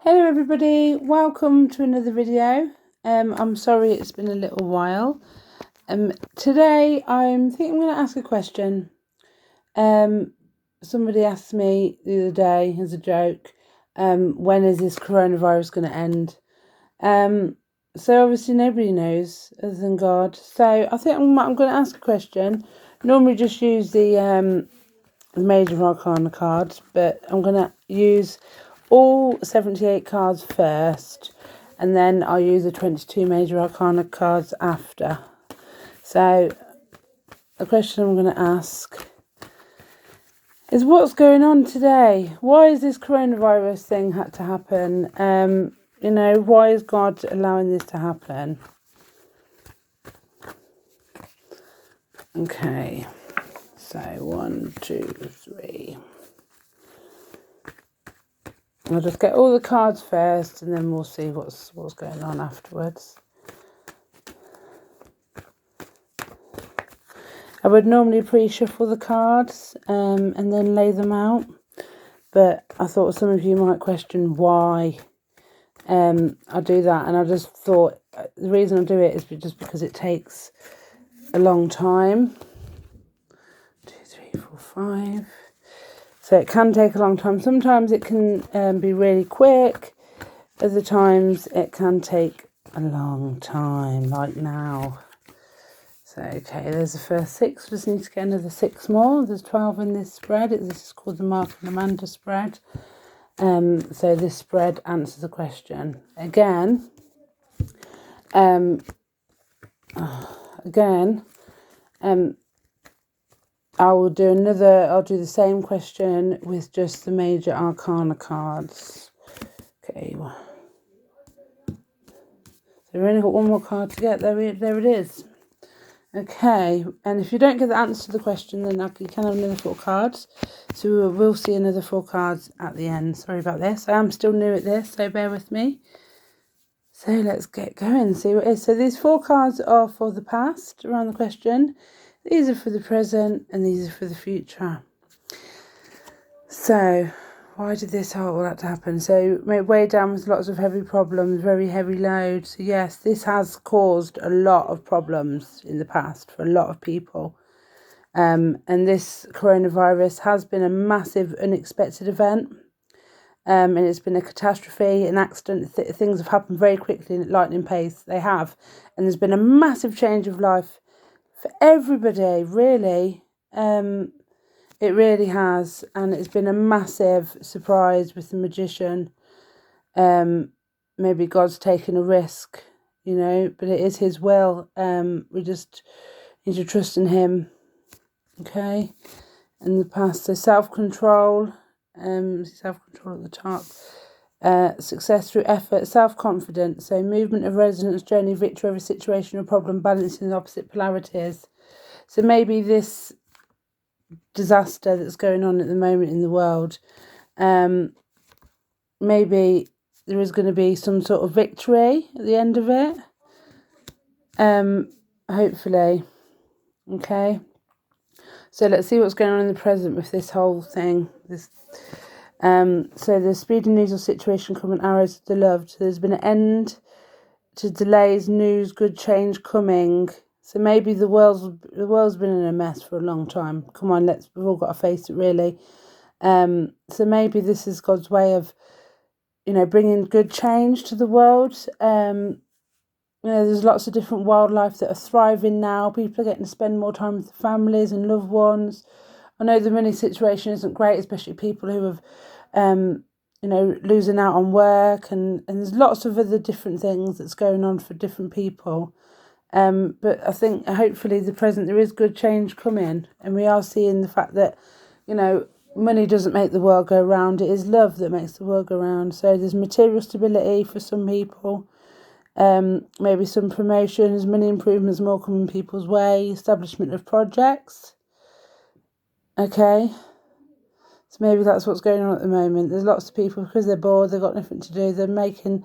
Hello everybody, welcome to another video. I'm sorry it's been a little while. Today I'm going to ask a question. Somebody asked me the other day as a joke, when is this coronavirus going to end? So obviously nobody knows other than God. So I think I'm going to ask a question. Normally just use the major arcana cards, but I'm going to use all 78 cards first, and then I'll use the 22 major arcana cards after. So the question I'm going to ask is, what's going on today? Why is this coronavirus thing had to happen? Why is God allowing this to happen? Okay, so 1, 2, 3. I'll just get all the cards first, and then we'll see what's going on afterwards. I would normally pre-shuffle the cards and then lay them out, but I thought some of you might question why I do that, and I just thought the reason I do it is just because it takes a long time. 2, 3, 4, 5. So it can take a long time. Sometimes it can be really quick. Other times it can take a long time, like now. So, okay, there's the first 6. We just need to get another 6 more. There's 12 in this spread. This is called the Mark and Amanda spread. So this spread answers the question. Again, I will do I'll do the same question with just the major arcana cards. Okay. So we've only got one more card to get. There it is. Okay, and if you don't get the answer to the question, then you can have another 4 cards. So we'll see another 4 cards at the end. Sorry about this. I am still new at this, so bear with me. So let's get going, see what it is. So these 4 cards are for the past around the question. These are for the present, and these are for the future. So why did this all that to happen? So way down with lots of heavy problems, very heavy load. So yes, this has caused a lot of problems in the past for a lot of people. And this coronavirus has been a massive unexpected event. And it's been a catastrophe, an accident. Things have happened very quickly at lightning pace. They have. And there's been a massive change of life for everybody, really. It really has, and it's been a massive surprise with the magician. Maybe God's taken a risk, but it is his will. We just need to trust in him. Okay. In the past, so self-control, self-control at the top. Success through effort, self-confidence. So movement of resonance, journey, victory over situation or problem, balancing the opposite polarities. So maybe this disaster that's going on at the moment in the world, maybe there is going to be some sort of victory at the end of it, hopefully. Okay, so let's see what's going on in the present with this whole thing. So the speed and news of situation coming, arrows of the loved. So there's been an end to delays, news, good change coming. So maybe the world's been in a mess for a long time. Come on, we've all got to face it, really. So maybe this is God's way of, bringing good change to the world. There's lots of different wildlife that are thriving now. People are getting to spend more time with their families and loved ones. I know the money situation isn't great, especially people who have, losing out on work, and there's lots of other different things that's going on for different people. But I think hopefully the present, there is good change coming, and we are seeing the fact that, money doesn't make the world go round. It is love that makes the world go round. So there's material stability for some people, maybe some promotions, money improvements more coming people's way, establishment of projects. Okay, so maybe that's what's going on at the moment. There's lots of people, because they're bored, they've got nothing to do, they're making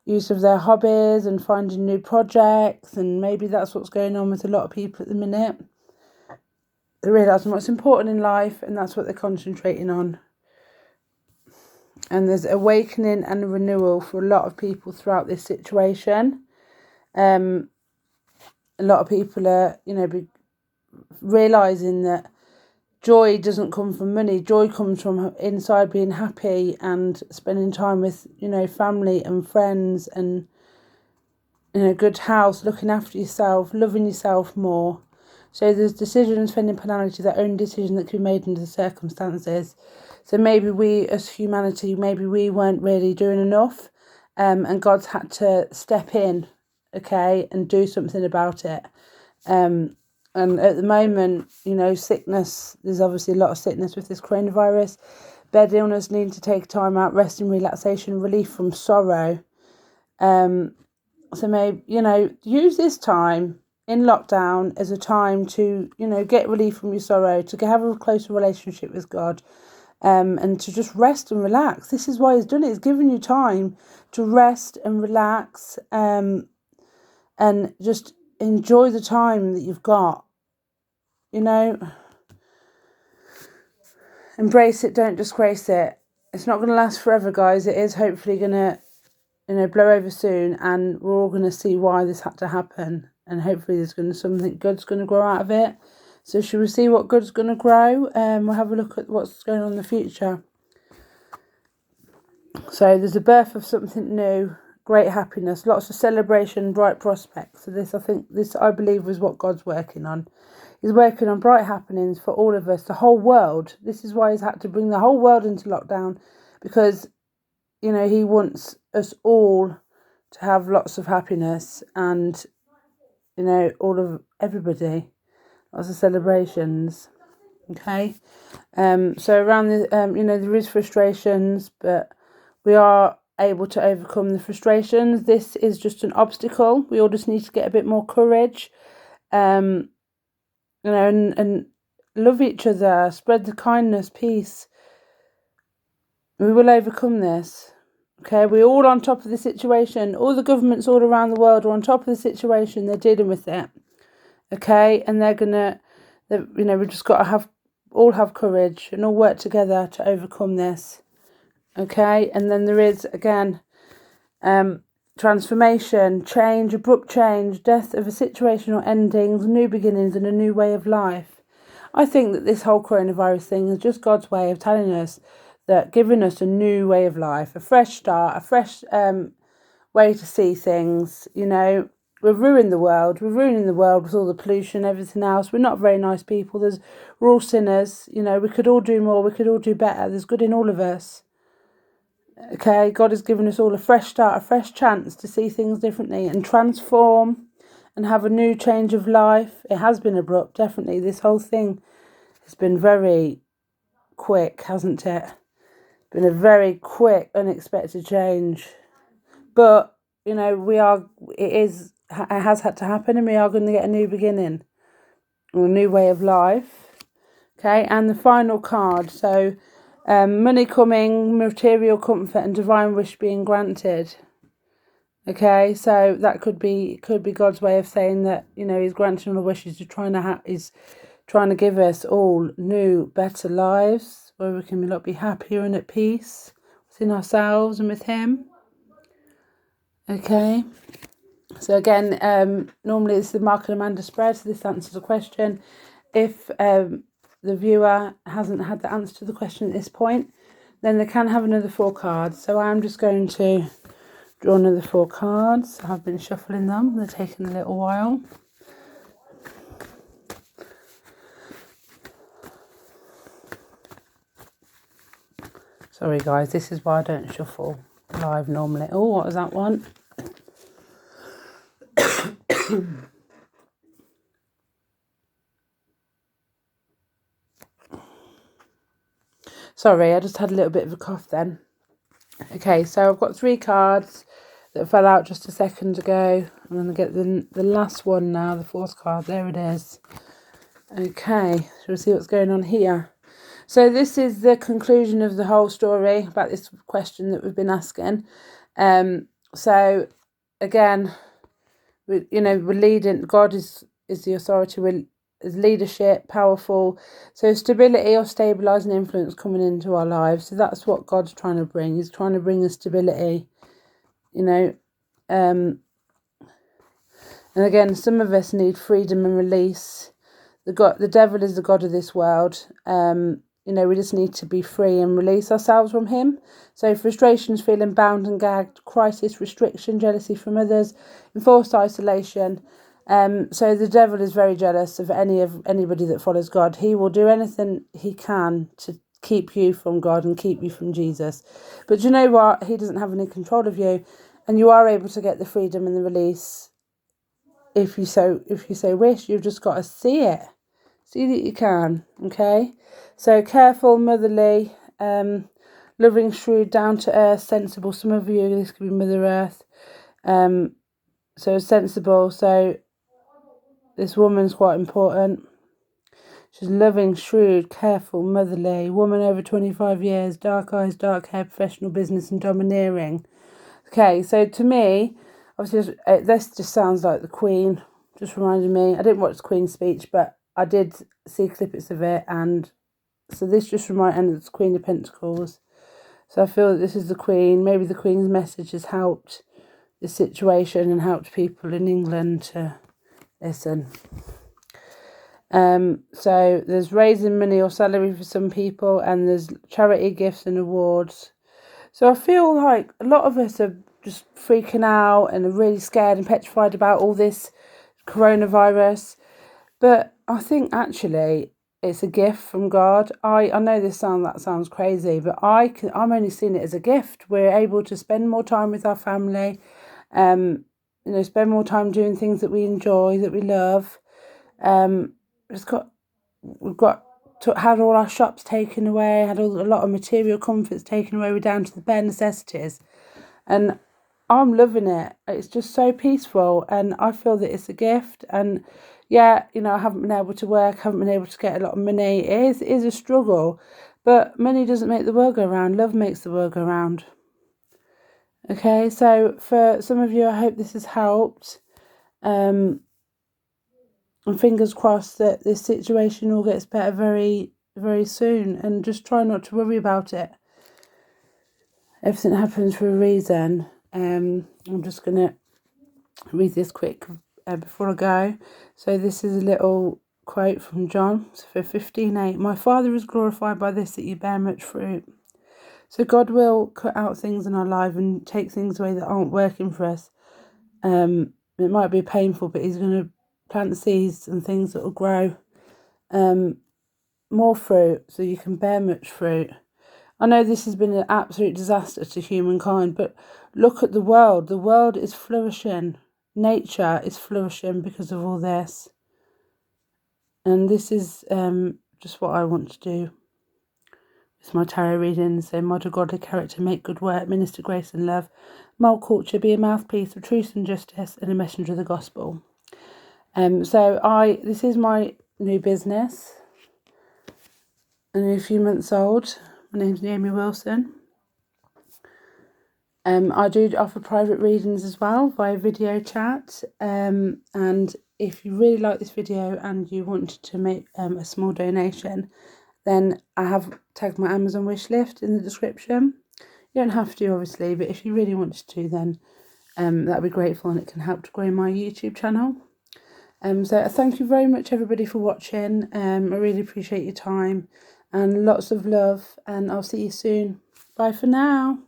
use of their hobbies and finding new projects, and maybe that's what's going on with a lot of people at the minute. They're realising what's important in life, and that's what they're concentrating on. And there's awakening and renewal for a lot of people throughout this situation. A lot of people are, realising that joy doesn't come from money. Joy comes from inside being happy and spending time with, family and friends and, good health, looking after yourself, loving yourself more. So there's decisions finding penalty, their own decision that can be made under the circumstances. So maybe we as humanity, maybe we weren't really doing enough, and God's had to step in, okay, and do something about it. And at the moment, sickness, there's obviously a lot of sickness with this coronavirus. Bed illness, needing to take time out, rest and relaxation, relief from sorrow. So maybe, use this time in lockdown as a time to, get relief from your sorrow, to have a closer relationship with God, and to just rest and relax. This is why he's done it. He's given you time to rest and relax, and just enjoy the time that you've got. Embrace it, don't disgrace it. It's not going to last forever, guys. It is hopefully going to, blow over soon, and we're all going to see why this had to happen. And hopefully there's going to something good's going to grow out of it. So should we see what good's going to grow? We'll have a look at what's going on in the future. So there's a birth of something new, great happiness, lots of celebration, bright prospects. So this I believe was what God's working on. He's working on bright happenings for all of us, the whole world. This is why he's had to bring the whole world into lockdown, because, he wants us all to have lots of happiness and, all of everybody, lots of celebrations. Okay. So around the, there is frustrations, but we are able to overcome the frustrations. This is just an obstacle. We all just need to get a bit more courage, and love each other, spread the kindness, peace. We will overcome this. Okay, we're all on top of the situation. All the governments all around the world are on top of the situation. They're dealing with it. Okay, and we've just got to all have courage and all work together to overcome this. Okay, and then there is, again, transformation, change, abrupt change, death of a situation or endings, new beginnings and a new way of life. I think that this whole coronavirus thing is just God's way of telling us that, giving us a new way of life, a fresh start, a fresh way to see things. We're ruining the world. We're ruining the world with all the pollution, everything else. We're not very nice people. We're all sinners. We could all do more. We could all do better. There's good in all of us. Okay, God has given us all a fresh start, a fresh chance to see things differently and transform and have a new change of life. It has been abrupt, definitely. This whole thing has been very quick, hasn't it? Been a very quick, unexpected change. But, it has had to happen, and we are going to get a new beginning, or a new way of life. Okay, and the final card. So, money coming, material comfort, and divine wish being granted. Okay, so that could be God's way of saying that, he's granting all the wishes. He's trying to give us all new, better lives where we can be happier and at peace within ourselves and with him. Okay, so again, normally it's the Mark and Amanda spread, so this answers a question. If the viewer hasn't had the answer to the question at this point, then they can have another 4 cards. So I'm just going to draw another 4 cards. I've been shuffling them. They're taking a little while. Sorry guys, this is why I don't shuffle live normally. Oh, what was that one? Sorry, I just had a little bit of a cough then. Okay, so I've got 3 cards that fell out just a second ago. I'm going to get the last one now, the 4th card. There it is. Okay, so we'll see what's going on here. So this is the conclusion of the whole story about this question that we've been asking. So again, we're leading. God is the authority. There's leadership, powerful. So stability or stabilising influence coming into our lives. So that's what God's trying to bring. He's trying to bring us stability, you know. And again, some of us need freedom and release. The devil is the god of this world. You know, we just need to be free and release ourselves from him. So frustrations, feeling bound and gagged, crisis, restriction, jealousy from others, enforced isolation. So the devil is very jealous of anybody that follows God. He will do anything he can to keep you from God and keep you from Jesus. But you know what? He doesn't have any control of you, and you are able to get the freedom and the release if you so wish. You've just got to see it. See that you can, okay? So careful, motherly, loving, shrewd, down to earth, sensible. Some of you, this could be Mother Earth. So sensible. So this woman's quite important. She's loving, shrewd, careful, motherly. Woman over 25 years, dark eyes, dark hair, professional business and domineering. Okay, so to me, obviously, this just sounds like the Queen. Just reminded me. I didn't watch the Queen's speech, but I did see snippets of it, and so this just reminded me of the Queen of Pentacles. So I feel that this is the Queen. Maybe the Queen's message has helped the situation and helped people in England to listen. So there's raising money or salary for some people, and there's charity gifts and awards. So I feel like a lot of us are just freaking out and are really scared and petrified about all this coronavirus. But I think actually it's a gift from God. I know that sounds crazy, but I'm only seeing it as a gift. We're able to spend more time with our family, you know, spend more time doing things that we enjoy, that we love. We've had all our shops taken away, had a lot of material comforts taken away. We're down to the bare necessities, and I'm loving it. It's just so peaceful, and I feel that it's a gift. And yeah, you know, I haven't been able to work, haven't been able to get a lot of money. It is a struggle, but money doesn't make the world go round. Love makes the world go round. Okay, so for some of you, I hope this has helped. And fingers crossed that this situation all gets better very, very soon. And just try not to worry about it. Everything happens for a reason. I'm just going to read this quick before I go. So this is a little quote from John. So for 15:8, my Father is glorified by this, that you bear much fruit. So God will cut out things in our life and take things away that aren't working for us. It might be painful, but he's going to plant seeds and things that will grow more fruit, so you can bear much fruit. I know this has been an absolute disaster to humankind, but look at the world. The world is flourishing. Nature is flourishing because of all this. And this is just what I want to do. It's my tarot reading. So model godly character, make good work, minister grace and love, mold culture, be a mouthpiece of truth and justice, and a messenger of the gospel. This is my new business. Only a few months old. My name's Naomi Wilson. I do offer private readings as well via video chat. And if you really like this video and you want to make a small donation, then I have tagged my Amazon wish list in the description. You don't have to, obviously, but if you really wanted to, then that'd be grateful, and it can help to grow my YouTube channel. So thank you very much, everybody, for watching. I really appreciate your time, and lots of love, and I'll see you soon. Bye for now.